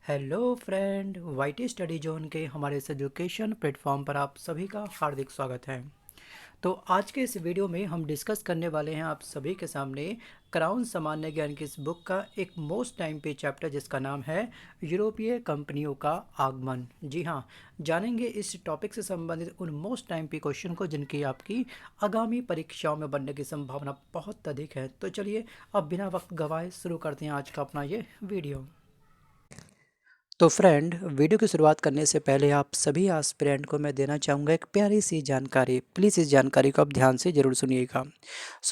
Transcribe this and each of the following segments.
Hello friend, YT study zone के हमारे इस एजुकेशन प्लेटफॉर्म पर आप सभी का हार्दिक स्वागत है। तो आज के इस वीडियो में हम डिस्कस करने वाले हैं आप सभी के सामने क्राउन सामान्य ज्ञान की इस बुक का एक मोस्ट टाइम पे चैप्टर जिसका नाम है यूरोपीय कंपनियों का आगमन। जी हाँ, जानेंगे इस टॉपिक से संबंधित उन मोस्ट टाइम पे क्वेश्चन को जिनकी आपकी आगामी परीक्षाओं में बनने की संभावना बहुत अधिक है। तो चलिए अब बिना वक्त गवाए शुरू करते हैं आज का अपना ये वीडियो। तो फ्रेंड, वीडियो की शुरुआत करने से पहले आप सभी एस्पिरेंट को मैं देना चाहूँगा एक प्यारी सी जानकारी। प्लीज़ इस जानकारी को आप ध्यान से ज़रूर सुनिएगा।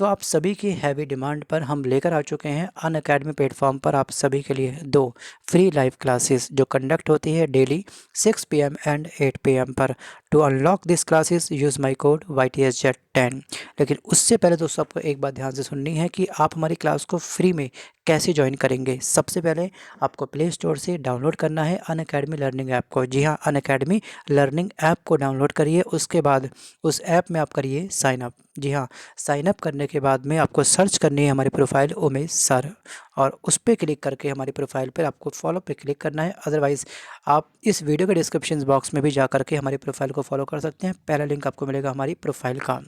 आप सभी की हैवी डिमांड पर हम लेकर आ चुके हैं अनअकैडमी प्लेटफॉर्म पर आप सभी के लिए 2 फ्री लाइव क्लासेस जो कंडक्ट होती है डेली 6 PM एंड 8 PM पर। To unlock this classes use my code YTSZ10। लेकिन उससे पहले दोस्तों आपको एक बात ध्यान से सुननी है कि आप हमारी क्लास को फ्री में कैसे ज्वाइन करेंगे। सबसे पहले आपको प्ले स्टोर से डाउनलोड करना है अनअकैडमी लर्निंग ऐप को। जी हाँ, अनअकैडमी लर्निंग ऐप को डाउनलोड करिए। उसके बाद उस ऐप में आप करिए साइन अप। जी हाँ, साइन अप करने के बाद में आपको सर्च करनी है हमारी प्रोफाइल उमेश सर, और उस पर क्लिक करके हमारी प्रोफाइल पर आपको फॉलो पे क्लिक करना है। अदरवाइज़ आप इस वीडियो के डिस्क्रिप्शन बॉक्स में भी जा करके हमारी प्रोफाइल को फॉलो कर सकते हैं। पहला लिंक आपको मिलेगा हमारी प्रोफाइल का।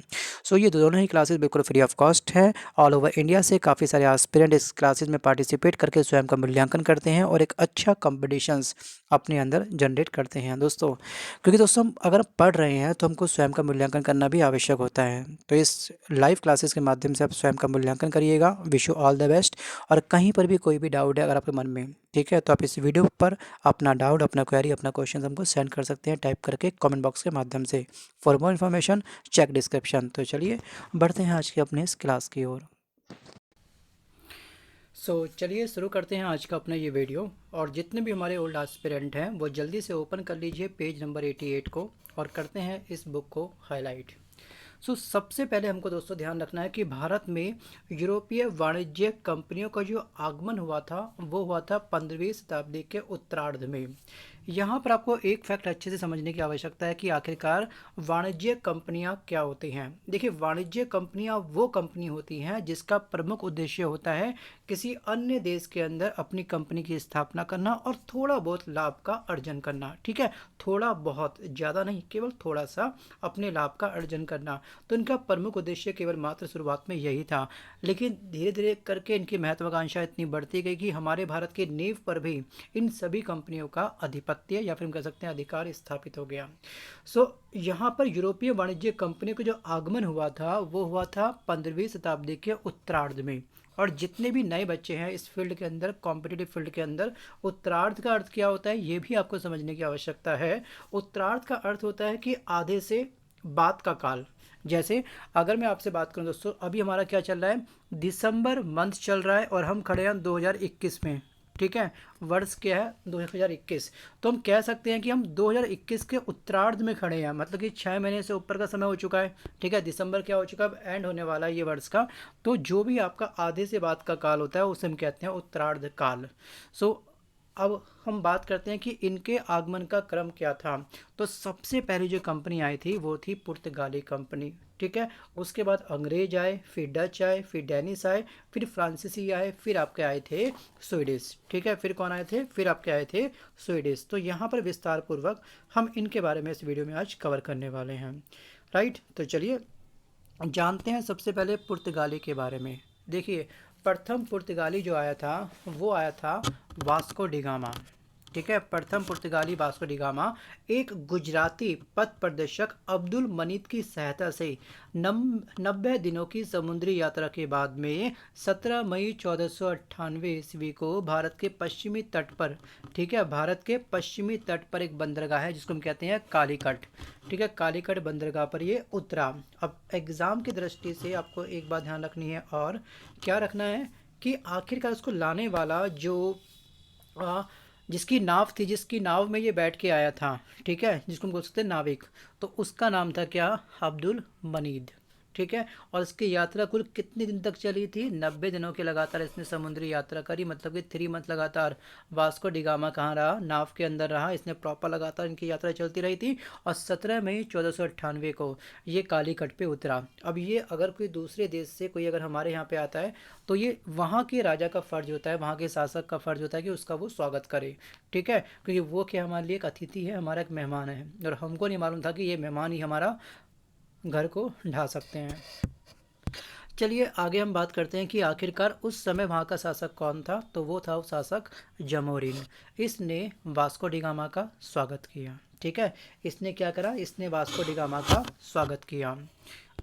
ये दोनों ही क्लासेस बिल्कुल फ्री ऑफ कॉस्ट है। ऑल ओवर इंडिया से काफ़ी सारे एस्पिरेंट इस क्लासेस में पार्टिसिपेट करके स्वयं का मूल्यांकन करते हैं और एक अच्छा कॉम्पिटिशन्स अपने अंदर जनरेट करते हैं दोस्तों। क्योंकि दोस्तों हम अगर पढ़ रहे हैं तो हमको स्वयं का मूल्यांकन करना भी आवश्यक होता है। तो इस लाइव क्लासेस के माध्यम से आप स्वयं का मूल्यांकन करिएगा। Wish you all the best. और कहीं पर भी कोई भी डाउट है अगर आपके मन में, ठीक है, तो आप इस वीडियो पर अपना डाउट, अपना क्वेरी, अपना क्वेश्चन हमको सेंड कर सकते हैं टाइप करके कमेंट बॉक्स के माध्यम से। For more information check description. तो चलिए बढ़ते हैं आज के अपने इस क्लास की ओर। चलिए शुरू करते हैं आज का अपना ये वीडियो। और जितने भी हमारे ओल्ड एस्पिरेंट हैं वो जल्दी से ओपन कर लीजिए पेज नंबर 88 को और करते हैं इस बुक को हाईलाइट। सबसे पहले हमको दोस्तों ध्यान रखना है कि भारत में यूरोपीय वाणिज्यिक कंपनियों का जो आगमन हुआ था वो हुआ था 15वीं शताब्दी के उत्तरार्ध में। यहाँ पर आपको एक फैक्ट अच्छे से समझने की आवश्यकता है कि आखिरकार वाणिज्यिक कंपनियाँ क्या होती हैं। देखिए, वाणिज्यिक कंपनियाँ वो कंपनी होती हैं जिसका प्रमुख उद्देश्य होता है किसी अन्य देश के अंदर अपनी कंपनी की स्थापना करना और थोड़ा बहुत लाभ का अर्जन करना। ठीक है, थोड़ा बहुत, ज़्यादा नहीं, केवल थोड़ा सा अपने लाभ का अर्जन करना। तो इनका प्रमुख उद्देश्य केवल मात्र शुरुआत में यही था। लेकिन धीरे धीरे करके इनकी महत्वाकांक्षा इतनी बढ़ती गई कि हमारे भारत की नींव पर भी इन सभी कंपनियों का आधिपत्य या फिर हम कह सकते हैं अधिकार स्थापित हो गया। यहाँ पर यूरोपीय वाणिज्य कंपनी का जो आगमन हुआ था वो हुआ था 15वीं शताब्दी के उत्तरार्ध में। और जितने भी नए बच्चे हैं इस फील्ड के अंदर, कॉम्पिटिटिव फील्ड के अंदर, उत्तरार्ध का अर्थ क्या होता है ये भी आपको समझने की आवश्यकता है। उत्तरार्ध का अर्थ होता है कि आधे से बाद का काल। जैसे अगर मैं आपसे बात करूं दोस्तों, अभी हमारा क्या चल रहा है, दिसंबर मंथ चल रहा है और हम खड़े हैं 2021 में। ठीक है, वर्ष क्या है 2021। तो हम कह सकते हैं कि हम 2021 के उत्तरार्ध में खड़े हैं, मतलब कि 6 महीने से ऊपर का समय हो चुका है। ठीक है, दिसंबर क्या हो चुका है, अब एंड होने वाला है ये वर्ष का। तो जो भी आपका आधे से बाद का काल होता है उसे हम कहते हैं उत्तरार्ध काल। सो अब हम बात करते हैं कि इनके आगमन का क्रम क्या था। तो सबसे पहली जो कंपनी आई थी वो थी पुर्तगाली कंपनी। ठीक है, उसके बाद अंग्रेज आए, फिर डच आए, फिर डेनिस आए, फिर फ्रांसीसी आए, फिर आपके आए थे स्वीडिश। ठीक है, फिर कौन आए थे, फिर आपके आए थे स्वीडिश। तो यहाँ पर विस्तार पूर्वक हम इनके बारे में इस वीडियो में आज कवर करने वाले हैं। राइट, तो चलिए जानते हैं सबसे पहले पुर्तगाली के बारे में। देखिए, प्रथम पुर्तगाली जो आया था वो आया था वास्को डिगामा। ठीक है, प्रथम पुर्तगाली वास्को डिगामा एक गुजराती पथ प्रदर्शक अब्दुल मनीत की सहायता से 90 दिनों की समुद्री यात्रा के बाद में 17 मई 1498 ईस्वी को भारत के पश्चिमी तट पर, ठीक है, भारत के पश्चिमी तट पर एक बंदरगाह है जिसको हम कहते हैं कालीकट। ठीक है, कालीकट बंदरगाह पर ये उतरा। अब एग्ज़ाम की दृष्टि से आपको एक बात ध्यान रखनी है, और क्या रखना है कि आखिरकार उसको लाने वाला जो जिसकी नाव थी, जिसकी नाव में ये बैठ के आया था, ठीक है, जिसको हम बोल सकते हैं नाविक, तो उसका नाम था क्या, अब्दुल मनीद। ठीक है। और इसकी यात्रा कुल कितने दिन तक चली थी? 90 दिनों की लगातार इसने समुद्री यात्रा करी, मतलब कि 3 मंथ लगातार वास्को डिगामा कहाँ रहा? नाव के अंदर रहा। इसने प्रॉपर लगातार इनकी यात्रा चलती रही थी और 17 मई 1498 को ये कालीकट पे उतरा। अब ये अगर कोई दूसरे देश से कोई अगर हमारे यहाँ पे आता है तो ये वहाँ के राजा का फ़र्ज होता है, वहाँ के शासक का फ़र्ज होता है कि उसका वो स्वागत करे, ठीक है। क्योंकि वो क्या हमारे लिए एक अतिथि है, हमारा एक मेहमान है, और हमको नहीं मालूम था कि ये मेहमान ही हमारा घर को ढा सकते हैं। चलिए आगे हम बात करते हैं कि आखिरकार उस समय वहाँ का शासक कौन था। तो वो था शासक जमोरिन। इसने वास्को डिगामा का स्वागत किया, ठीक है। इसने क्या करा? इसने वास्को डिगामा का स्वागत किया।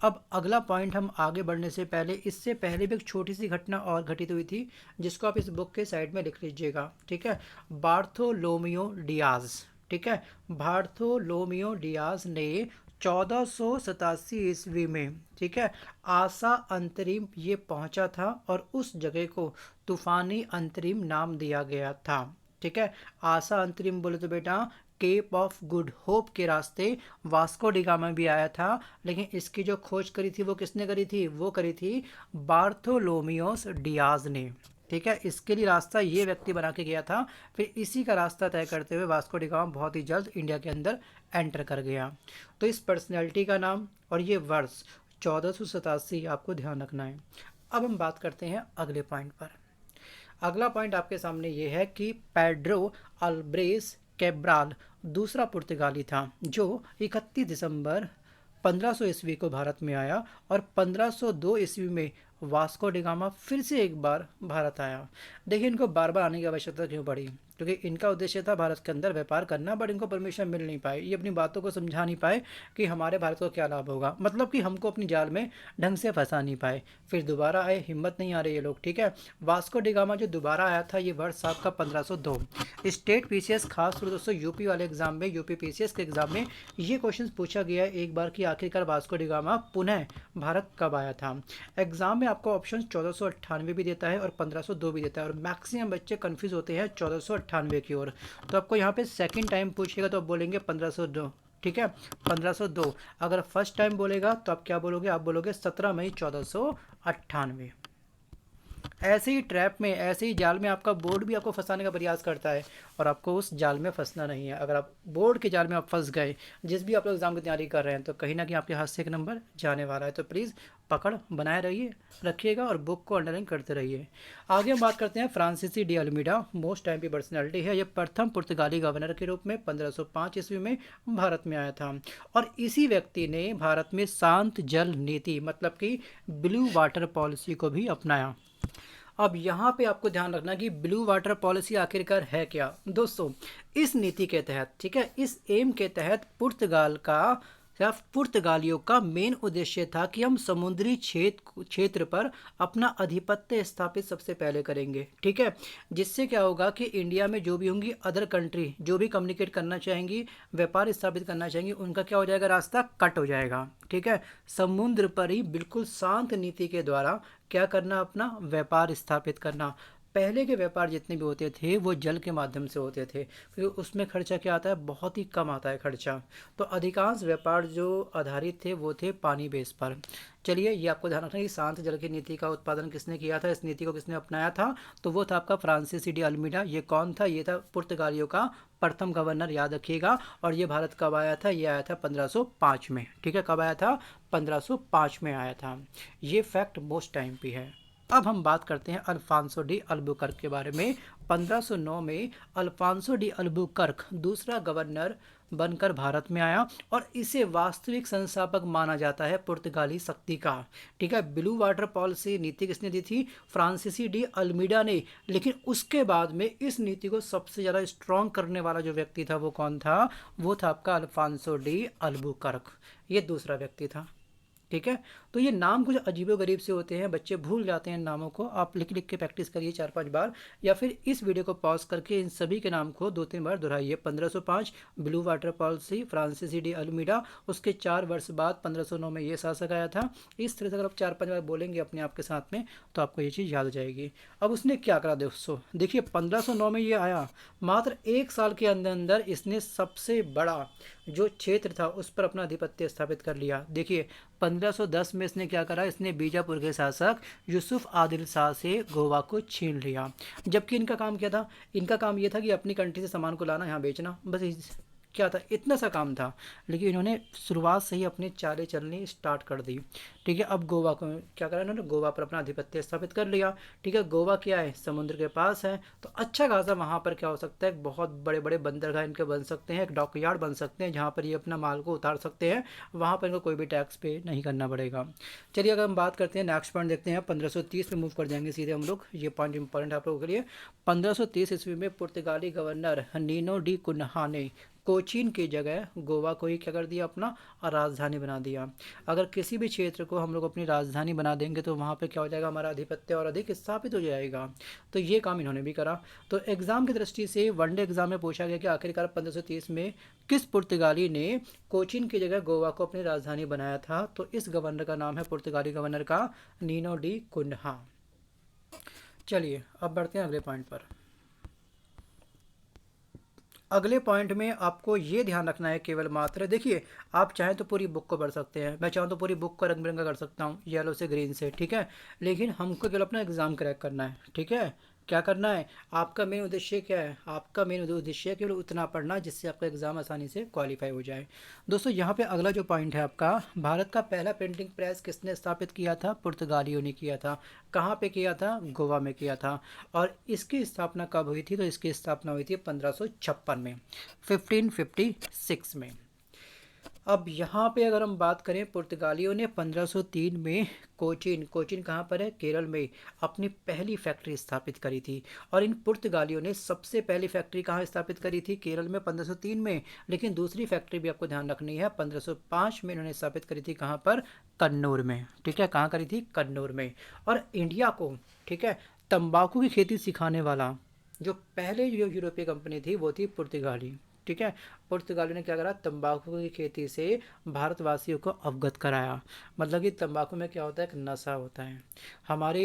अब अगला पॉइंट हम आगे बढ़ने से पहले, इससे पहले भी एक छोटी सी घटना और घटित हुई थी जिसको आप इस बुक के साइड में लिख लीजिएगा, ठीक है। बार्थोलोमियो डियाज, ठीक है। बार्थोलोमियो डियाज ने 1487 ईस्वी में, ठीक है, आसा अंतरिम ये पहुंचा था और उस जगह को तूफानी अंतरिम नाम दिया गया था, ठीक है। आसा अंतरिम बोले तो बेटा केप ऑफ गुड होप के रास्ते वास्को डिगामा भी आया था, लेकिन इसकी जो खोज करी थी वो किसने करी थी? वो करी थी बार्थोलोमियोस डियाज ने, ठीक है। इसके लिए रास्ता ये व्यक्ति बना के गया था। फिर इसी का रास्ता तय करते हुए वास्को डिगामा बहुत ही जल्द इंडिया के अंदर एंटर कर गया। तो इस पर्सनैलिटी का नाम और ये वर्ष 1487 आपको ध्यान रखना है। अब हम बात करते हैं अगले पॉइंट पर। अगला पॉइंट आपके सामने ये है कि पेड्रो अल्ब्रेस कैब्राल दूसरा पुर्तगाली था जो 31 दिसंबर 1500 ईस्वी को भारत में आया और 1502 ईस्वी में वास्को डिगामा फिर से एक बार भारत आया। देखिए इनको बार बार आने की आवश्यकता क्यों पड़ी? क्योंकि इनका उद्देश्य था भारत के अंदर व्यापार करना, बट इनको परमिशन मिल नहीं पाई। ये अपनी बातों को समझा नहीं पाए कि हमारे भारत को क्या लाभ होगा, मतलब कि हमको अपनी जाल में ढंग से फंसा नहीं पाए। फिर दोबारा आए, हिम्मत नहीं आ रही ये लोग, ठीक है। वास्को डिगामा जो दोबारा आया था ये वर्ष आपका 1502। स्टेट पीसीएस खास तौर दोस्तों यूपी वाले एग्जाम में, यूपी पीसीएस के एग्जाम में ये क्वेश्चन पूछा गया है एक बार कि आखिरकार वास्को डिगामा पुनः भारत कब आया था। एग्जाम में आपको ऑप्शन 1498 भी देता है और 1502 भी देता है, और मैक्सिमम बच्चे कंफ्यूज होते हैं 1498 की ओर। तो आपको यहाँ पे सेकंड टाइम पूछेगा तो आप बोलेंगे 1502, ठीक है, 1502। अगर फर्स्ट टाइम बोलेगा तो आप क्या बोलोगे? आप बोलोगे 17 मई 1498। ऐसे ही ट्रैप में, ऐसे ही जाल में आपका बोर्ड भी आपको फंसाने का प्रयास करता है और आपको उस जाल में फंसना नहीं है। अगर आप बोर्ड के जाल में आप फंस गए, जिस भी आप लोग एग्जाम की तैयारी कर रहे हैं, तो कहीं ना कहीं आपके हाथ से एक नंबर जाने वाला है। तो प्लीज़ पकड़ बनाए रहिए, रखिएगा और बुक को अंडरलाइन करते रहिए। आगे हम बात करते हैं फ्रांसीसी डी अल्मीडा। मोस्ट टाइम की पर्सनैलिटी है। ये प्रथम पुर्तगाली गवर्नर के रूप में 1505 ईस्वी में भारत में आया था और इसी व्यक्ति ने भारत में शांत जल नीति मतलब कि ब्लू वाटर पॉलिसी को भी अपनाया। अब यहाँ पे आपको ध्यान रखना कि ब्लू वाटर पॉलिसी आखिरकार है क्या दोस्तों। इस नीति के तहत, ठीक है, इस एम के तहत पुर्तगाल का या पुर्तगालियों का मेन उद्देश्य था कि हम समुद्री क्षेत्र पर अपना आधिपत्य स्थापित सबसे पहले करेंगे, ठीक है। जिससे क्या होगा कि इंडिया में जो भी होंगी अदर कंट्री जो भी कम्युनिकेट करना चाहेंगी, व्यापार स्थापित करना चाहेंगी, उनका क्या हो जाएगा? रास्ता कट हो जाएगा, ठीक है। समुद्र पर ही बिल्कुल शांत नीति के द्वारा क्या करना? अपना व्यापार स्थापित करना। पहले के व्यापार जितने भी होते थे वो जल के माध्यम से होते थे, फिर उसमें खर्चा क्या आता है? बहुत ही कम आता है खर्चा। तो अधिकांश व्यापार जो आधारित थे वो थे पानी बेस पर। चलिए ये आपको ध्यान रखना कि शांत जल की नीति का उत्पादन किसने किया था, इस नीति को किसने अपनाया था? तो वो था आपका फ्रांसीसी डी अल्मीडा। ये कौन था? ये था पुर्तगालियों का प्रथम गवर्नर, याद रखिएगा। और ये भारत कब आया था? ये आया था 1505 में, ठीक है। कब आया था? 1505 में आया था। ये फैक्ट मोस्ट टाइम पे है। अब हम बात करते हैं अल्फांसो डी अल्बुकर्क के बारे में। 1509 में अल्फांसो डी अल्बुकर्क दूसरा गवर्नर बनकर भारत में आया और इसे वास्तविक संस्थापक माना जाता है पुर्तगाली शक्ति का, ठीक है। ब्लू वाटर पॉलिसी नीति किसने दी थी? फ्रांसीसी डी अल्मीडा ने। लेकिन उसके बाद में इस नीति को सबसे ज़्यादा स्ट्रॉन्ग करने वाला जो व्यक्ति था वो कौन था? वो था आपका अल्फांसो डी अल्बुकर्क। ये दूसरा व्यक्ति था, ठीक है। तो ये नाम कुछ अजीबोगरीब से होते हैं, बच्चे भूल जाते हैं नामों को। आप लिख लिख के प्रैक्टिस करिए 4-5 बार, या फिर इस वीडियो को पॉज करके इन सभी के नाम को 2-3 बार दोहराइए। 1505 ब्लू वाटर पॉलिसी, फ्रांसीसी डी अल्मीडा, उसके 4 वर्ष बाद 1509 में ये शासक आया था। इस तरह से अगर आप 4-5 बार बोलेंगे अपने आप के साथ में तो आपको ये चीज़ याद हो जाएगी। अब उसने क्या करा दोस्तों? देखिए 1509 में ये आया, मात्र 1 साल के अंदर अंदर इसने सबसे बड़ा जो क्षेत्र था उस पर अपना आधिपत्य स्थापित कर लिया। देखिए 1510 में इसने क्या करा, इसने बीजापुर के शासक यूसुफ आदिल शाह से गोवा को छीन लिया। जबकि इनका काम क्या था, इनका काम ये था कि अपनी कंट्री से सामान को लाना, यहाँ बेचना, बस क्या था, इतना सा काम था। लेकिन इन्होंने शुरुआत से ही अपनी चालें चलनी स्टार्ट कर दी। ठीक है, अब गोवा को क्या करा इन्होंने, गोवा पर अपना आधिपत्य स्थापित कर लिया। ठीक है, गोवा क्या है, समुद्र के पास है, तो अच्छा खासा वहाँ पर क्या हो सकता है, बहुत बड़े बड़े बंदरगाह इनके बन सकते हैं, एक डॉकयार्ड बन सकते हैं जहाँ पर ये अपना माल को उतार सकते हैं, वहाँ पर इनको कोई भी टैक्स पे नहीं करना पड़ेगा। चलिए अगर हम बात करते हैं नेक्स्ट पॉइंट देखते हैं, 1530 में मूव कर जाएंगे सीधे हम लोग, ये पॉइंट इंपॉर्टेंट आप लोगों के लिए। 1530 ईस्वी में पुर्तगाली गवर्नर नीनो डी कुन्हा ने कोचीन की जगह गोवा को ही क्या कर दिया, अपना राजधानी बना दिया। अगर किसी भी क्षेत्र को हम लोग अपनी राजधानी बना देंगे तो वहाँ पे क्या हो जाएगा, हमारा आधिपत्य और अधिक स्थापित हो जाएगा। तो ये काम इन्होंने भी करा। तो एग्जाम की दृष्टि से वनडे एग्जाम में पूछा गया कि आखिरकार 1530 में किस पुर्तगाली ने कोचीन की जगह गोवा को अपनी राजधानी बनाया था। तो इस गवर्नर का नाम है, पुर्तगाली गवर्नर का, नीनो डी कुन्हा। चलिए अब बढ़ते हैं अगले पॉइंट पर। अगले पॉइंट में आपको ये ध्यान रखना है केवल मात्र, देखिए आप चाहें तो पूरी बुक को पढ़ सकते हैं, मैं चाहूँ तो पूरी बुक को रंग बिरंगा कर सकता हूँ, येलो से ग्रीन से, ठीक है, लेकिन हमको केवल अपना एग्ज़ाम क्रैक करना है। ठीक है, क्या करना है, आपका मेन उद्देश्य क्या है, आपका मेन उद्देश्य केवल उतना पढ़ना जिससे आपका एग्ज़ाम आसानी से क्वालिफाई हो जाए। दोस्तों यहाँ पे अगला जो पॉइंट है आपका, भारत का पहला प्रिंटिंग प्रेस किसने स्थापित किया था, पुर्तगालियों ने किया था। कहाँ पे किया था, गोवा में किया था। और इसकी स्थापना कब हुई थी, तो इसकी स्थापना हुई थी 1556 में, 1556 में। अब यहाँ पे अगर हम बात करें, पुर्तगालियों ने 1503 में कोचीन कहाँ पर है, केरल में, अपनी पहली फैक्ट्री स्थापित करी थी। और इन पुर्तगालियों ने सबसे पहली फैक्ट्री कहाँ स्थापित करी थी, केरल में 1503 में। लेकिन दूसरी फैक्ट्री भी आपको ध्यान रखनी है, 1505 में इन्होंने स्थापित करी थी, कहाँ पर, कन्नौर में। ठीक है, कहाँ करी थी, कन्नौर में। और इंडिया को, ठीक है, तंबाकू की खेती सिखाने वाला जो पहले जो यूरोपीय कंपनी थी वो थी पुर्तगाली। ठीक है, पुर्तगाली ने क्या करा, तंबाकू की खेती से भारतवासियों को अवगत कराया। मतलब कि तंबाकू में क्या होता है, एक नशा होता है। हमारे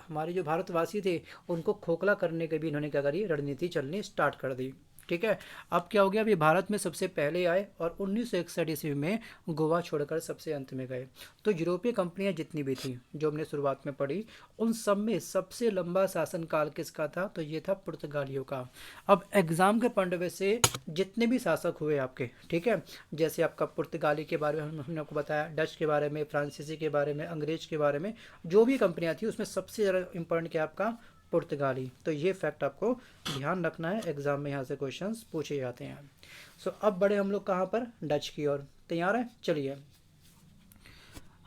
हमारे जो भारतवासी थे उनको खोखला करने के भी इन्होंने क्या करी, रणनीति चलनी स्टार्ट कर दी। ठीक है, अब क्या हो गया, अभी भारत में सबसे पहले आए और 1961 ईस्वी में गोवा छोड़कर सबसे अंत में गए। तो यूरोपीय कंपनियां जितनी भी थी जो हमने शुरुआत में पढ़ी, उन सब में सबसे लंबा शासनकाल किसका था, तो ये था पुर्तगालियों का। अब एग्जाम के पॉइंट ऑफ व्यू से जितने भी शासक हुए आपके, ठीक है, जैसे आपका पुर्तगाली के बारे में हमने आपको बताया, डच के बारे में, फ्रांसीसी के बारे में, अंग्रेज के बारे में, जो भी कंपनियां थी उसमें सबसे ज़्यादा इंपॉर्टेंट क्या आपका, पुर्तगाली। तो ये फैक्ट आपको ध्यान रखना है, एग्जाम में यहाँ से क्वेश्चंस पूछे जाते हैं। सो अब बढ़े हम लोग कहाँ पर, डच की ओर। तैयार है, चलिए।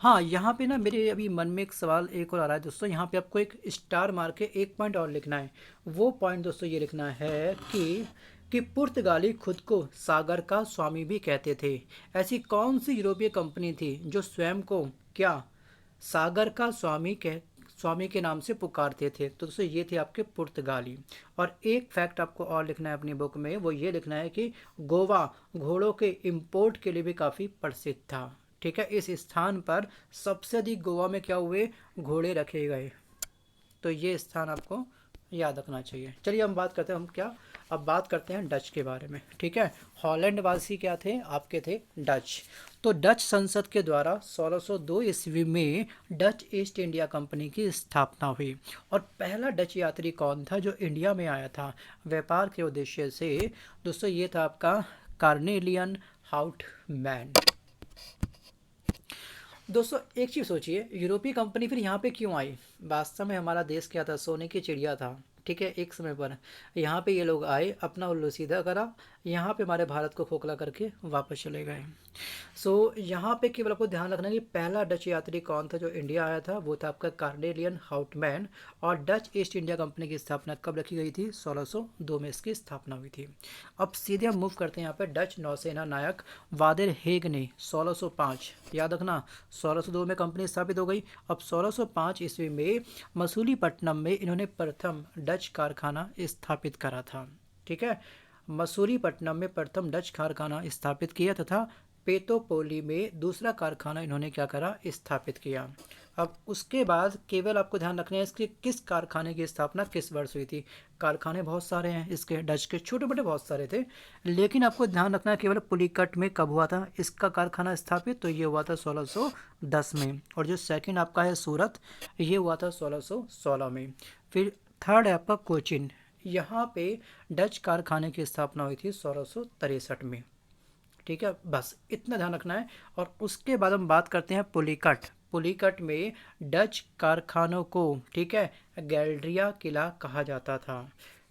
हाँ, यहाँ पे ना मेरे अभी मन में एक सवाल एक और आ रहा है दोस्तों, यहाँ पे आपको एक स्टार मार के एक पॉइंट और लिखना है। वो पॉइंट दोस्तों ये लिखना है कि पुर्तगाली खुद को सागर का स्वामी भी कहते थे। ऐसी कौन सी यूरोपीय कंपनी थी जो स्वयं को क्या, सागर का स्वामी के नाम से पुकारते थे। तो दोस्तों ये थे आपके पुर्तगाली। और एक फैक्ट आपको और लिखना है अपनी बुक में, वो ये लिखना है कि गोवा घोड़ों के इंपोर्ट के लिए भी काफ़ी प्रसिद्ध था। ठीक है, इस स्थान पर सबसे अधिक गोवा में क्या हुए, घोड़े रखे गए। तो ये स्थान आपको याद रखना चाहिए। चलिए हम बात करते हैं, हम क्या, अब बात करते हैं डच के बारे में। ठीक है, हॉलैंड वासी क्या थे, आपके थे डच। तो डच संसद के द्वारा 1602 ईस्वी में डच ईस्ट इंडिया कंपनी की स्थापना हुई। और पहला डच यात्री कौन था जो इंडिया में आया था व्यापार के उद्देश्य से, दोस्तों ये था आपका कार्नेलियन हाउटमैन। दोस्तों एक चीज़ सोचिए, यूरोपीय कंपनी फिर यहाँ पे क्यों आई। वास्तव में हमारा देश क्या था, सोने की चिड़िया था। ठीक है, एक समय पर यहाँ पे ये लोग आए, अपना उल्लू सीधा करा, यहाँ पे हमारे भारत को खोखला करके वापस चले गए। सो यहाँ पे केवल आपको ध्यान रखना है कि पहला डच यात्री कौन था जो इंडिया आया था, वो था आपका कार्नेलियन हाउटमैन। और डच ईस्ट इंडिया कंपनी की स्थापना कब रखी गई थी, 1602 में इसकी स्थापना हुई थी। अब सीधे हम मूव करते हैं यहाँ पे, डच नौसेना नायक वादेर हेग ने 1605, याद रखना 1602 में कंपनी स्थापित हो गई। अब 1605 ईस्वी में मसूलीपट्टनम में इन्होंने प्रथम डच कारखाना स्थापित करा था। ठीक है, मसूलीपट्टनम में प्रथम डच कारखाना स्थापित किया तथा पेतोपोली में दूसरा कारखाना इन्होंने क्या करा, स्थापित किया। अब उसके बाद केवल आपको ध्यान रखना है इसके किस कारखाने की स्थापना किस वर्ष हुई थी। कारखाने बहुत सारे हैं इसके, डच के छोटे बड़े बहुत सारे थे, लेकिन आपको ध्यान रखना है केवल पुलिकट में कब हुआ था इसका कारखाना स्थापित, तो ये हुआ था 1610 में। और जो सेकंड आपका है सूरत, ये हुआ था 1616 में। फिर थर्ड है आपका कोचिन, यहाँ पे डच कारखाने की स्थापना हुई थी 1663 में। ठीक है, बस इतना ध्यान रखना है। और उसके बाद हम बात करते हैं पुलिकट। पुलिकट में डच कारखानों को, ठीक है, गैल्ड्रिया किला कहा जाता था।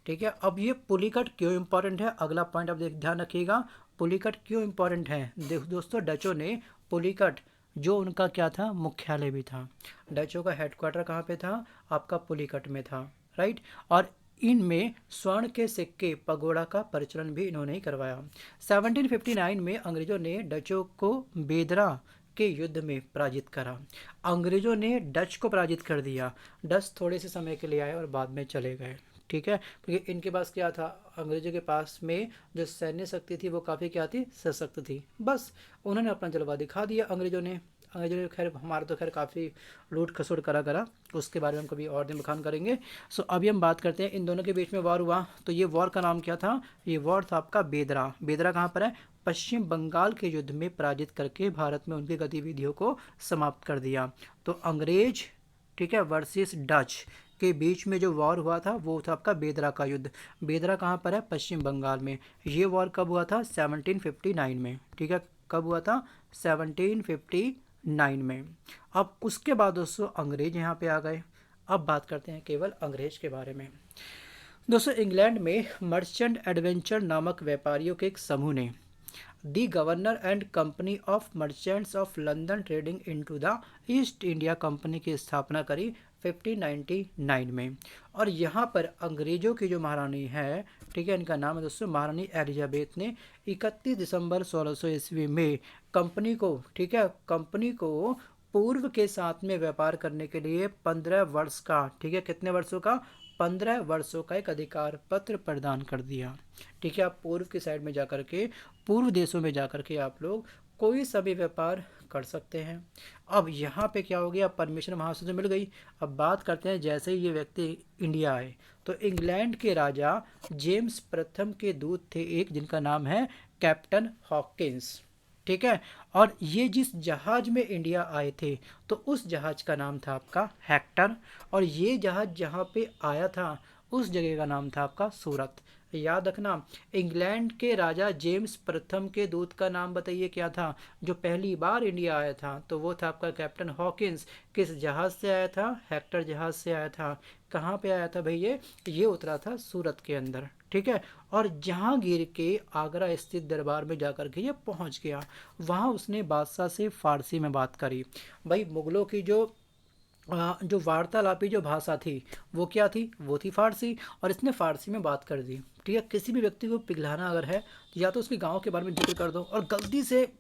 ठीक है, अब ये पुलिकट क्यों इंपॉर्टेंट है, अगला पॉइंट आप ध्यान रखिएगा। पुलिकट क्यों इंपॉर्टेंट है, दोस्तों डचों ने पुलिकट, जो उनका क्या था, मुख्यालय भी था। डचों का हेडक्वार्टर कहाँ पे था, आपका पुलिकट में था, राइट। और इनमें स्वर्ण के सिक्के पगोड़ा का प्रचलन भी इन्होंने ही करवाया। 1759 में अंग्रेजों ने डचों को बेदरा के युद्ध में पराजित करा। अंग्रेजों ने डच को पराजित कर दिया, डच थोड़े से समय के लिए आए और बाद में चले गए। ठीक है, क्योंकि इनके पास क्या था, अंग्रेजों के पास में जो सैन्य शक्ति थी वो काफ़ी क्या थी, सशक्त थी। बस उन्होंने अपना जलवा दिखा दिया अंग्रेजों ने। खैर हमारा तो खैर काफ़ी लूट खसोट करा, उसके बारे में हम कभी और दिन बखान करेंगे। सो अभी हम बात करते हैं इन दोनों के बीच में वॉर हुआ, तो ये वॉर का नाम क्या था, ये वॉर था आपका बेदरा। बेदरा कहाँ पर है, पश्चिम बंगाल के युद्ध में पराजित करके भारत में उनकी गतिविधियों को समाप्त कर दिया। तो अंग्रेज, ठीक है, वर्सेस डच के बीच में जो वॉर हुआ था वो था आपका बेदरा का युद्ध। बेदरा कहाँ पर है, पश्चिम बंगाल में। ये वॉर कब हुआ था, 1759 में। ठीक है, कब हुआ था, 1759 में। अब उसके बाद दोस्तों अंग्रेज यहाँ पे आ गए। अब बात करते हैं केवल अंग्रेज के बारे में। दोस्तों इंग्लैंड में मर्चेंट एडवेंचर नामक व्यापारियों के एक समूह ने the governor and company of merchants of London trading into the East India company की स्थापना करी 1599 में। और यहाँ पर अंग्रेजों की जो महारानी है, ठीक है, इनका नाम है दोस्तों महारानी एलिजाबेथ ने 31 दिसंबर 1600 ईस्वी में कंपनी को, ठीक है, कंपनी को पूर्व के साथ में व्यापार करने के लिए 15 वर्ष का, ठीक है, कितने वर्षों का, 15 वर्षों का एक अधिकार पत्र प्रदान कर दिया। ठीक है, आप पूर्व की साइड में जाकर के, पूर्व देशों में जाकर के आप लोग कोई सा भी व्यापार कर सकते हैं। अब यहाँ पे क्या हो गया, परमिशन वहाँ से तो मिल गई। अब बात करते हैं जैसे ही ये व्यक्ति इंडिया आए तो इंग्लैंड के राजा जेम्स प्रथम के दूत थे एक, जिनका नाम है कैप्टन हॉकिंस। ठीक है, और ये जिस जहाज में इंडिया आए थे तो उस जहाज का नाम था आपका हेक्टर, और ये जहाज जहाँ पे आया था उस जगह का नाम था आपका सूरत। याद रखना, इंग्लैंड के राजा जेम्स प्रथम के दूत का नाम बताइए क्या था, जो पहली बार इंडिया आया था, तो वो था आपका कैप्टन हॉकिंस। किस जहाज से आया था, हेक्टर जहाज से आया था। कहाँ पे आया था भाई, ये उतरा था सूरत के अंदर। ठीक है, और जहांगीर के आगरा स्थित दरबार में जाकर के ये पहुंच गया। वहां उसने बादशाह से फारसी में बात करी। भाई मुगलों की जो वार्तालापी जो भाषा थी वो क्या थी, वो थी फारसी, और इसने फारसी में बात कर दी। ठीक है, किसी भी व्यक्ति को पिघलाना अगर है तो या तो उसके गांव के बारे में जिक्र कर दो, और गलती से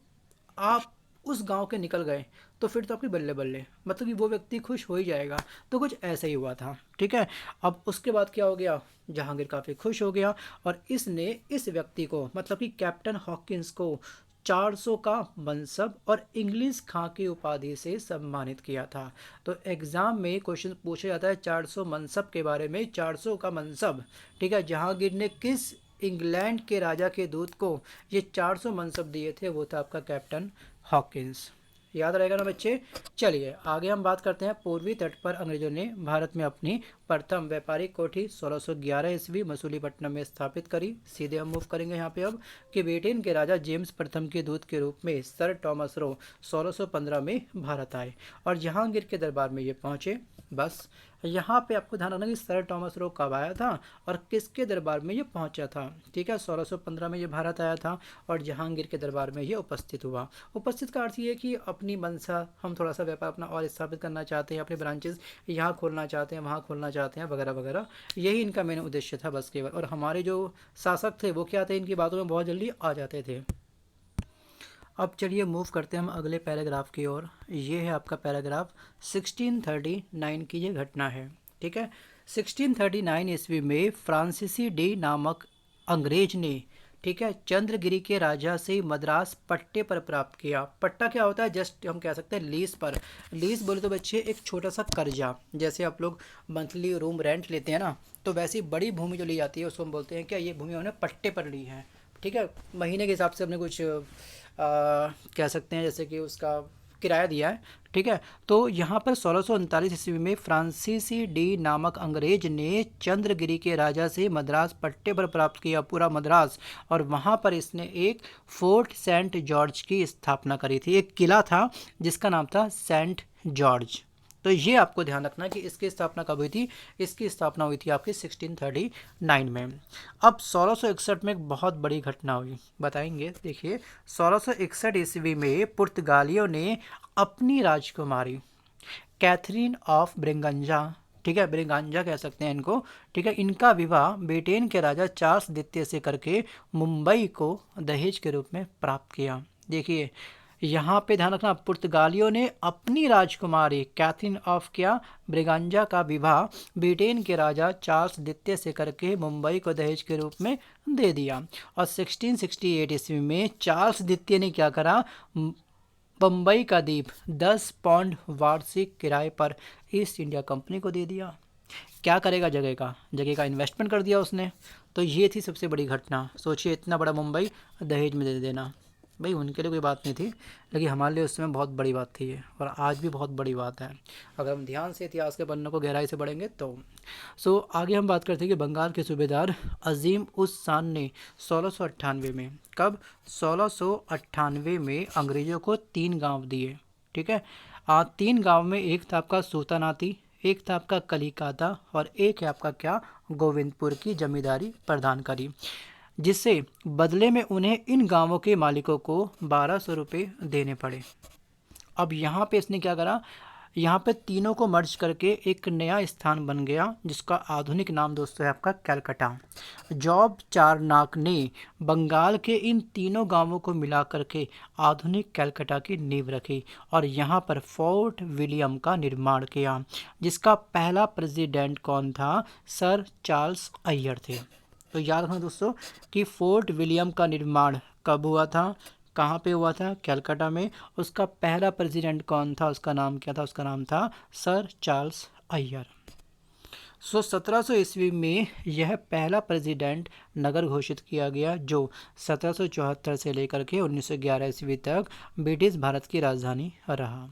आप उस गांव के निकल गए तो फिर तो आपकी बल्ले बल्ले, मतलब कि वो व्यक्ति खुश हो ही जाएगा। तो कुछ ऐसा ही हुआ था। ठीक है, अब उसके बाद क्या हो गया, जहांगीर काफ़ी खुश हो गया और इसने इस व्यक्ति को, मतलब कि कैप्टन हॉकिंस को 400 का मनसब और इंग्लिश खां की उपाधि से सम्मानित किया था। तो एग्जाम में क्वेश्चन पूछा जाता है 400 मनसब के बारे में, 400 का मनसब। ठीक है, जहांगीर ने किस इंग्लैंड के राजा के दूत को ये 400 मनसब दिए थे, वो था आपका कैप्टन हॉकिंस। याद रहेगा ना बच्चे। चलिए आगे हम बात करते हैं। पूर्वी तट पर अंग्रेजों ने भारत में अपनी प्रथम व्यापारिक कोठी 1611 ईस्वी मसूलीपट्टनम में स्थापित करी। सीधे हम मूव करेंगे यहाँ पे अब कि ब्रिटेन के राजा जेम्स प्रथम के दूत के रूप में सर टॉमस रो 1615 में भारत आए और जहांगीर के दरबार में ये पहुँचे। बस यहाँ पे आपको ध्यान रखना कि सर टॉमस रो कब आया था और किसके दरबार में ये पहुँचा था। ठीक है, 1615 में ये भारत आया था और जहांगीर के दरबार में ये उपस्थित हुआ। उपस्थित का अर्थ ये कि अपनी मंशा, हम थोड़ा सा व्यापार अपना और स्थापित करना चाहते हैं, अपने ब्रांचेस यहाँ खोलना चाहते हैं, वहाँ खोलना चाहते हैं, वगैरह वगैरह, यही इनका मेन उद्देश्य था बस केवल। और हमारे जो शासक थे वो क्या थे, इनकी बातों में बहुत जल्दी आ जाते थे। अब चलिए मूव करते हैं हम अगले पैराग्राफ की ओर। ये है आपका पैराग्राफ 1639 की ये घटना है। ठीक है, 1639 ईस्वी में फ्रांसीसी डी नामक अंग्रेज ने, ठीक है, चंद्रगिरी के राजा से मद्रास पट्टे पर प्राप्त किया। पट्टा क्या होता है, जस्ट हम कह सकते हैं लीज पर। लीज बोले तो बच्चे एक छोटा सा कर्जा, जैसे आप लोग मंथली रूम रेंट लेते हैं ना, तो वैसी बड़ी भूमि जो ली जाती है उसको हम बोलते हैं क्या, ये भूमि हमने पट्टे पर ली है। ठीक है, महीने के हिसाब से हमने कुछ कह सकते हैं जैसे कि उसका किराया दिया है। ठीक है, तो यहाँ पर 1639 ईस्वी में फ्रांसीसी डी नामक अंग्रेज ने चंद्रगिरी के राजा से मद्रास पट्टे पर प्राप्त किया पूरा मद्रास, और वहाँ पर इसने एक फोर्ट सेंट जॉर्ज की स्थापना करी थी। एक किला था जिसका नाम था सेंट जॉर्ज। तो ये आपको ध्यान रखना कि इसकी स्थापना कब हुई थी। इसकी स्थापना हुई थी आपकी 1639 में। अब 1661 में एक बहुत बड़ी घटना हुई, बताएंगे। देखिए 1661 ईस्वी में पुर्तगालियों ने अपनी राजकुमारी कैथरीन ऑफ ब्रिगंजा, ठीक है, ब्रिगांजा कह सकते हैं इनको, ठीक है, इनका विवाह ब्रिटेन के राजा चार्ल्स द्वितीय से करके मुंबई को दहेज के रूप में प्राप्त किया। देखिए यहाँ पे ध्यान रखना, पुर्तगालियों ने अपनी राजकुमारी कैथरीन ऑफ क्या, ब्रिगांजा का विवाह ब्रिटेन के राजा चार्ल्स द्वितीय से करके मुंबई को दहेज के रूप में दे दिया। और 1668 ईस्वी में चार्ल्स द्वितीय ने क्या करा, बम्बई का द्वीप 10 पाउंड वार्षिक किराए पर ईस्ट इंडिया कंपनी को दे दिया। क्या करेगा, जगह का इन्वेस्टमेंट कर दिया उसने। तो ये थी सबसे बड़ी घटना। सोचिए इतना बड़ा मुंबई दहेज में दे देना, भाई उनके लिए कोई बात नहीं थी, लेकिन हमारे लिए उस समय बहुत बड़ी बात थी ये, और आज भी बहुत बड़ी बात है अगर हम ध्यान से इतिहास के पन्नों को गहराई से पढ़ेंगे तो। आगे हम बात करते हैं कि बंगाल के सूबेदार अजीम उस शान ने 1698 में, कब, 1698 में अंग्रेज़ों को 3 गांव दिए। ठीक है, 3 गांव में एक था आपका सूतानाती, एक था आपका कलिकाता, और एक है आपका क्या, गोविंदपुर की जमींदारी प्रदान करी, जिससे बदले में उन्हें इन गांवों के मालिकों को 1200 रुपये देने पड़े। अब यहाँ पे इसने क्या करा, यहाँ पे तीनों को मर्ज करके एक नया स्थान बन गया जिसका आधुनिक नाम दोस्तों है आपका कैलकाटा। जॉब चारनाक ने बंगाल के इन तीनों गांवों को मिला करके आधुनिक कैलकाटा की नींव रखी और यहाँ पर फोर्ट विलियम का निर्माण किया, जिसका पहला प्रेसिडेंट कौन था, सर चार्ल्स अय्यर थे। तो याद रखना दोस्तों कि फोर्ट विलियम का निर्माण कब हुआ था, कहाँ पे हुआ था, कैलकाटा में। उसका पहला प्रेसिडेंट कौन था, उसका नाम क्या था, उसका नाम था सर चार्ल्स अय्यर। 1700 ईस्वी में यह पहला प्रेसिडेंट नगर घोषित किया गया जो 1774 से लेकर के 1911 ईस्वी तक ब्रिटिश भारत की राजधानी रहा।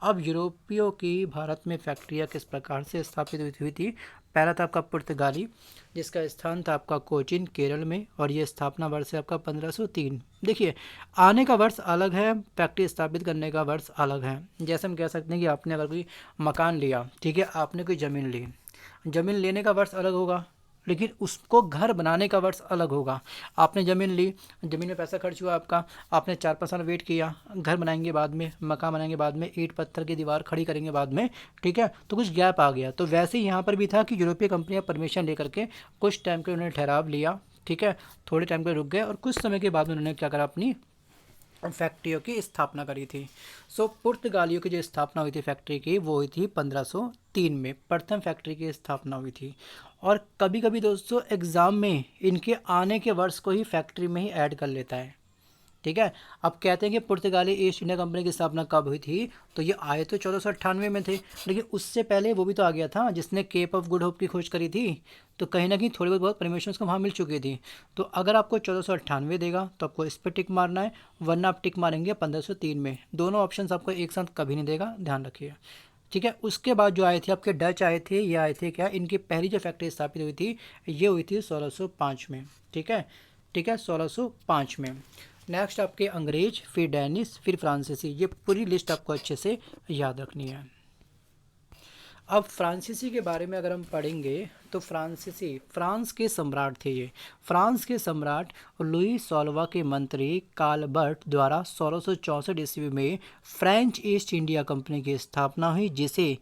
अब यूरोपियों की भारत में फैक्ट्रियाँ किस प्रकार से स्थापित हुई थी। पहला था आपका पुर्तगाली, जिसका स्थान था आपका कोचीन केरल में, और ये स्थापना वर्ष है आपका 1503। देखिए आने का वर्ष अलग है, फैक्ट्री स्थापित करने का वर्ष अलग है। जैसे हम कह सकते हैं कि आपने अगर कोई मकान लिया, ठीक है, आपने कोई ज़मीन ली, ज़मीन लेने का वर्ष अलग होगा, लेकिन उसको घर बनाने का वर्ष अलग होगा। आपने ज़मीन ली, ज़मीन में पैसा खर्च हुआ आपका, आपने 4-5 साल वेट किया, घर बनाएंगे बाद में, मकान बनाएंगे बाद में, ईंट पत्थर की दीवार खड़ी करेंगे बाद में, ठीक है, तो कुछ गैप आ गया। तो वैसे ही यहाँ पर भी था कि यूरोपीय कंपनियाँ परमिशन लेकर के कुछ टाइम के लिए उन्होंने ठहराव लिया, ठीक है, थोड़े टाइम के लिए रुक गए, और कुछ समय के बाद उन्होंने क्या करा, अपनी फैक्ट्रियों की स्थापना करी थी। पुर्तगालियों की जो स्थापना हुई थी फैक्ट्री की, वो हुई थी 1503 में, प्रथम फैक्ट्री की स्थापना हुई थी। और कभी कभी दोस्तों एग्ज़ाम में इनके आने के वर्ष को ही फैक्ट्री में ही ऐड कर लेता है, ठीक है। अब कहते हैं कि पुर्तगाली ईस्ट इंडिया कंपनी की स्थापना कब हुई थी, तो ये आए तो 1498 में थे, लेकिन उससे पहले वो भी तो आ गया था जिसने केप ऑफ गुड होप की खोज करी थी, तो कहीं ना कहीं थोड़ी बहुत परमिशन उसको वहाँ मिल चुकी थी। तो अगर आपको 1498 देगा तो आपको इस पर टिक मारना है, वरना आप टिक मारेंगे 1503 में। दोनों ऑप्शन आपको एक साथ कभी नहीं देगा, ध्यान रखिए, ठीक है। उसके बाद जो आए थे आपके डच आए थे, ये आए थे क्या, इनकी पहली जो फैक्ट्री स्थापित हुई थी ये हुई थी 1605 में, ठीक है, 1605 में। नेक्स्ट आपके अंग्रेज, फिर डेनिश, फिर फ्रांसीसी, ये पूरी लिस्ट आपको अच्छे से याद रखनी है। अब फ्रांसीसी के बारे में अगर हम पढ़ेंगे तो फ्रांसीसी फ्रांस के सम्राट थे। ये फ्रांस के सम्राट लुई 16वां के मंत्री कालबर्ट द्वारा 1664 ईस्वी में फ्रेंच ईस्ट इंडिया कंपनी की स्थापना हुई, जिसे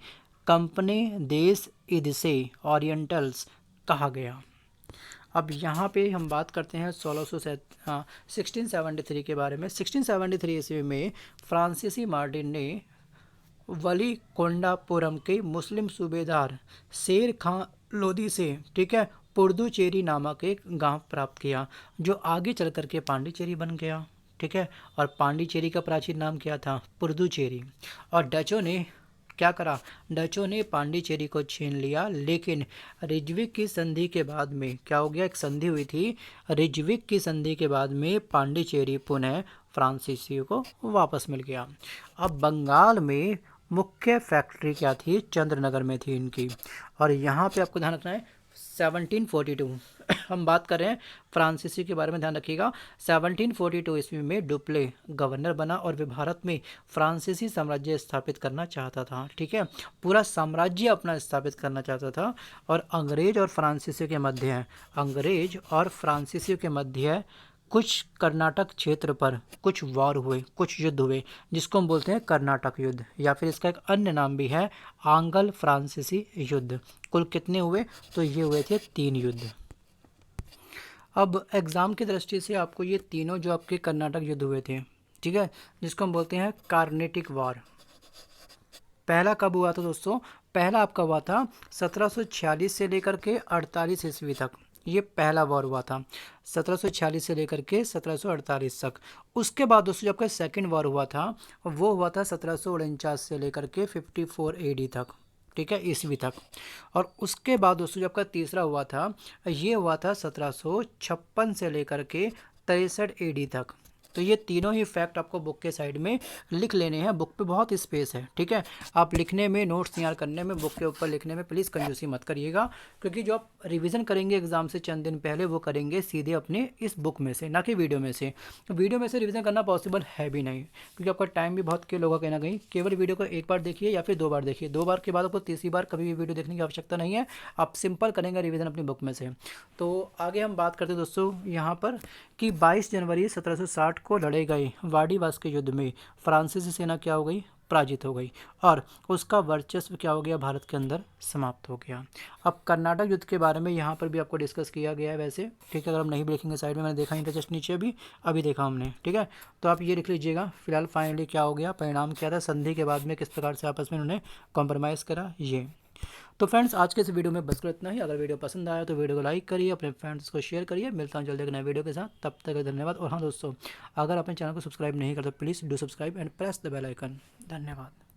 कंपनी देश इदसे ओरिएंटल्स कहा गया। अब यहाँ पे हम बात करते हैं 1673 के बारे में। 1673 ईस्वी में फ्रांसीसी मार्टिन ने वलीकोंडापुरम के मुस्लिम सूबेदार शेर खां लोदी से, ठीक है, पुडुचेरी नामक एक गांव प्राप्त किया, जो आगे चल करके पांडिचेरी बन गया। ठीक है, और पांडिचेरी का प्राचीन नाम क्या था? पुडुचेरी। और डचों ने क्या करा? डचों ने पांडिचेरी को छीन लिया, लेकिन रिजविक की संधि के बाद में क्या हो गया? एक संधि हुई थी, रिजविक की संधि के बाद में पांडिचेरी पुनः फ्रांसीसियों को वापस मिल गया। अब बंगाल में मुख्य फैक्ट्री क्या थी? चंद्रनगर में थी इनकी। और यहाँ पे आपको ध्यान रखना है 1742 हम बात कर रहे हैं फ्रांसीसी के बारे में, ध्यान रखिएगा। 1742 ईस्वी में डुप्ले गवर्नर बना और वे भारत में फ्रांसीसी साम्राज्य स्थापित करना चाहता था। ठीक है, पूरा साम्राज्य अपना स्थापित करना चाहता था। और अंग्रेज और फ्रांसीसी के मध्य है, अंग्रेज और फ्रांसीसी के मध्य कुछ कर्नाटक क्षेत्र पर कुछ वॉर हुए, कुछ युद्ध हुए, जिसको हम बोलते हैं कर्नाटक युद्ध, या फिर इसका एक अन्य नाम भी है आंग्ल फ्रांसीसी युद्ध। कुल कितने हुए? तो ये हुए थे 3 युद्ध। अब एग्ज़ाम की दृष्टि से आपको ये तीनों जो आपके कर्नाटक युद्ध हुए थे, ठीक है, जिसको हम बोलते हैं कार्नेटिक वॉर। पहला कब हुआ था दोस्तों? पहला आपका हुआ था 1746 से लेकर के 48 ईस्वी तक, ये पहला वॉर हुआ था 1746 से लेकर के 1748 तक। उसके बाद दोस्तों जो आपका सेकंड वॉर हुआ था वो हुआ था 1749 से लेकर के 54 AD तक, ठीक है, ईस्वी तक। और उसके बाद दोस्तों जो आपका तीसरा हुआ था ये हुआ था 1756 से लेकर के 63 AD तक। तो ये तीनों ही फैक्ट आपको बुक के साइड में लिख लेने हैं, बुक पे बहुत स्पेस है। ठीक है, आप लिखने में, नोट्स तैयार करने में, बुक के ऊपर लिखने में प्लीज़ कंजूसी मत करिएगा, क्योंकि जो आप रिवीजन करेंगे एग्जाम से चंद दिन पहले वो करेंगे सीधे अपने इस बुक में से, ना कि वीडियो में से। वीडियो में से रिवीजन करना पॉसिबल है भी नहीं, क्योंकि आपका टाइम भी बहुत किल होगा कहीं ना कहीं। केवल वीडियो को एक बार देखिए या फिर 2 बार देखिए, 2 बार के बाद आपको तीसरी बार कभी भी वीडियो देखने की आवश्यकता नहीं है। आप सिंपल करेंगे रिवीजन अपनी बुक में से। तो आगे हम बात करते हैं दोस्तों यहाँ पर कि 22 जनवरी 1760 को लड़े गए वाडीवास के युद्ध में फ्रांसीसी सेना क्या हो गई? पराजित हो गई, और उसका वर्चस्व क्या हो गया? भारत के अंदर समाप्त हो गया। अब कर्नाटक युद्ध के बारे में यहाँ पर भी आपको डिस्कस किया गया है वैसे, ठीक है, अगर हम नहीं देखेंगे साइड में, मैंने देखा इनका जस्ट नीचे अभी देखा हमने, ठीक है। तो आप ये लिख लीजिएगा। फिलहाल फाइनली क्या हो गया? परिणाम क्या था? संधि के बाद में किस प्रकार से आपस में उन्होंने कॉम्प्रोमाइज़ करा, ये। तो फ्रेंड्स आज के इस वीडियो में बस इतना ही। अगर वीडियो पसंद आया तो वीडियो को लाइक करिए, अपने फ्रेंड्स को शेयर करिए। मिलता हूँ जल्दी एक नए वीडियो के साथ, तब तक धन्यवाद। और हाँ दोस्तों, अगर अपने चैनल को सब्सक्राइब नहीं करते please do subscribe and press the bell icon. धन्यवाद।